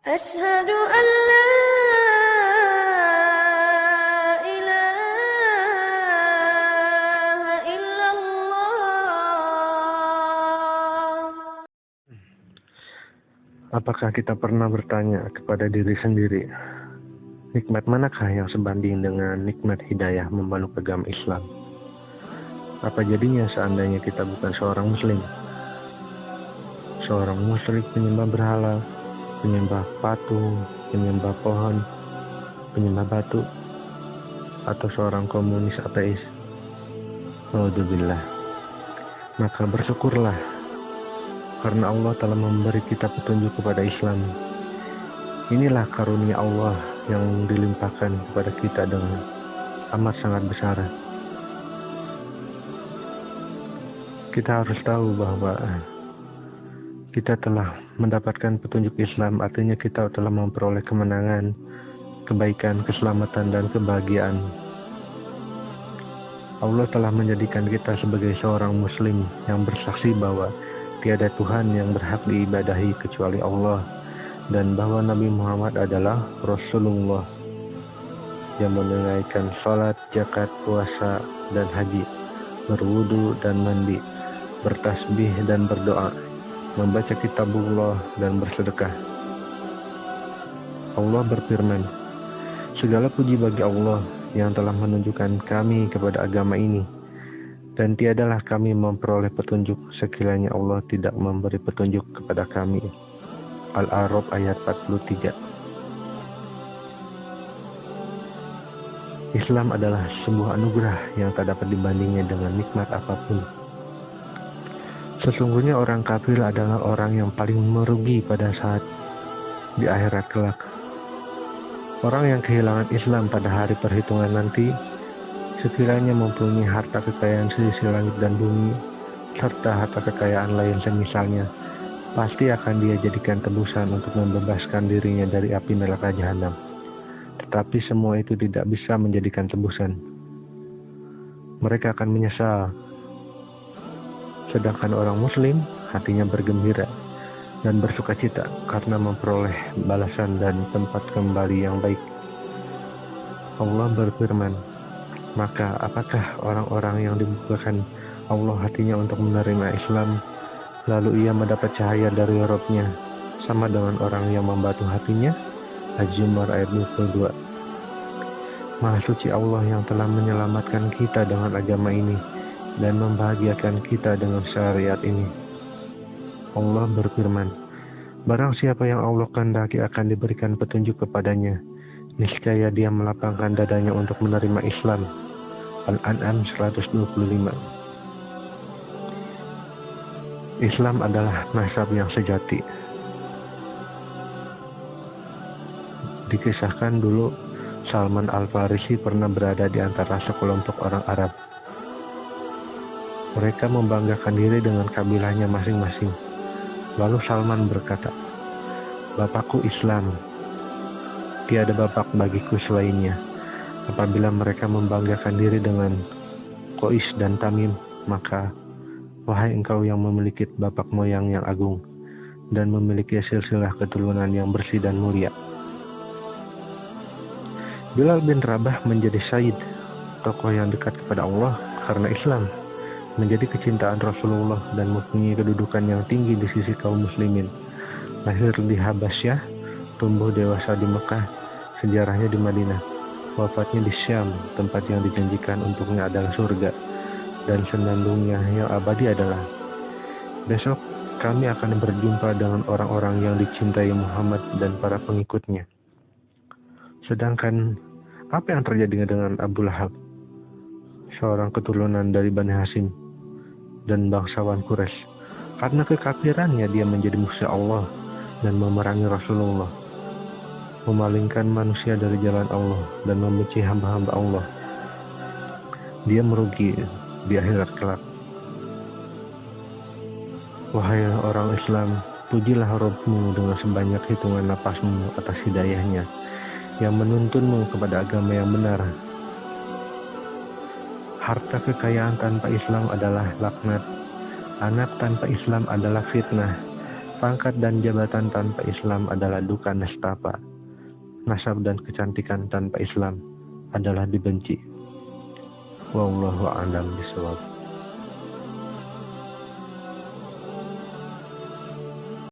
أشهد أن لا إله إلا الله. Apakah kita pernah bertanya kepada diri sendiri, nikmat manakah yang sebanding dengan nikmat hidayah memeluk agama Islam? Apa jadinya seandainya kita bukan seorang muslim? Seorang musyrik penyembah berhala, penyembah patung, penyembah pohon, penyembah batu, atau seorang komunis ateis? Naudzubillah. Maka bersyukurlah, karena Allah telah memberi kita petunjuk kepada Islam. Inilah karunia Allah yang dilimpahkan kepada kita dengan amat sangat besar. Kita harus tahu bahwa kita telah mendapatkan petunjuk Islam, artinya kita telah memperoleh kemenangan, kebaikan, keselamatan, dan kebahagiaan. Allah telah menjadikan kita sebagai seorang muslim yang bersaksi bahwa tiada Tuhan yang berhak diibadahi kecuali Allah, dan bahwa Nabi Muhammad adalah Rasulullah yang menunaikan salat, zakat, puasa, dan haji, berwudu dan mandi, bertasbih dan berdoa, membaca kitabullah dan bersedekah. Allah berfirman, segala puji bagi Allah yang telah menunjukkan kami kepada agama ini, dan tiadalah kami memperoleh petunjuk sekiranya Allah tidak memberi petunjuk kepada kami. Al-A'raf ayat 43. Islam adalah sebuah anugerah yang tak dapat dibandingnya dengan nikmat apapun. Sesungguhnya orang kafir adalah orang yang paling merugi pada saat di akhirat kelak. Orang yang kehilangan Islam pada hari perhitungan nanti, sekiranya mempunyai harta kekayaan seisi langit dan bumi, serta harta kekayaan lain semisalnya, pasti akan dia jadikan tebusan untuk membebaskan dirinya dari api neraka jahanam. Tetapi semua itu tidak bisa menjadikan tebusan. Mereka akan menyesal. Sedangkan orang muslim hatinya bergembira dan bersukacita karena memperoleh balasan dan tempat kembali yang baik. Allah berfirman, maka apakah orang-orang yang dibukakan Allah hatinya untuk menerima Islam, lalu ia mendapat cahaya dari Rabb-nya, sama dengan orang yang membatu hatinya? Az-Zumar ayat 22. Maha suci Allah yang telah menyelamatkan kita dengan agama ini dan membahagiakan kita dengan syariat ini. Allah berfirman, barang siapa yang Allah kehendaki akan diberikan petunjuk kepadanya, niscaya dia melapangkan dadanya untuk menerima Islam. Al-An'am 125. Islam adalah nasab yang sejati. Dikisahkan dulu Salman Al-Farisi pernah berada di antara sekelompok orang Arab. Mereka membanggakan diri dengan kabilahnya masing-masing. Lalu Salman berkata, bapakku Islam, tiada bapak bagiku selainnya. Apabila mereka membanggakan diri dengan Qais dan Tamim, maka wahai engkau yang memiliki bapak moyang yang agung dan memiliki silsilah keturunan yang bersih dan mulia. Bilal bin Rabah menjadi Sayyid, tokoh yang dekat kepada Allah karena Islam, menjadi kecintaan Rasulullah dan mempunyai kedudukan yang tinggi di sisi kaum muslimin. Lahir di Habasyah, tumbuh dewasa di Mekah, sejarahnya di Madinah, wafatnya di Syam, tempat yang dijanjikan untuknya adalah surga, dan senandungnya yang abadi adalah. Besok kami akan berjumpa dengan orang-orang yang dicintai Muhammad dan para pengikutnya. Sedangkan apa yang terjadi dengan Abu Lahab, seorang keturunan dari Bani Hashim dan bangsawan Quraisy? Karena kekafirannya dia menjadi musuh Allah dan memerangi Rasulullah, memalingkan manusia dari jalan Allah dan membenci hamba-hamba Allah. Dia merugi di akhirat kelak. Wahai orang Islam, pujilah Rabb-mu dengan sebanyak hitungan napasmu atas hidayahnya yang menuntunmu kepada agama yang benar. Harta kekayaan tanpa Islam adalah laknat. Anak tanpa Islam adalah fitnah. Pangkat dan jabatan tanpa Islam adalah duka nestapa. Nasab dan kecantikan tanpa Islam adalah dibenci. Wallahu a'lam bishawab.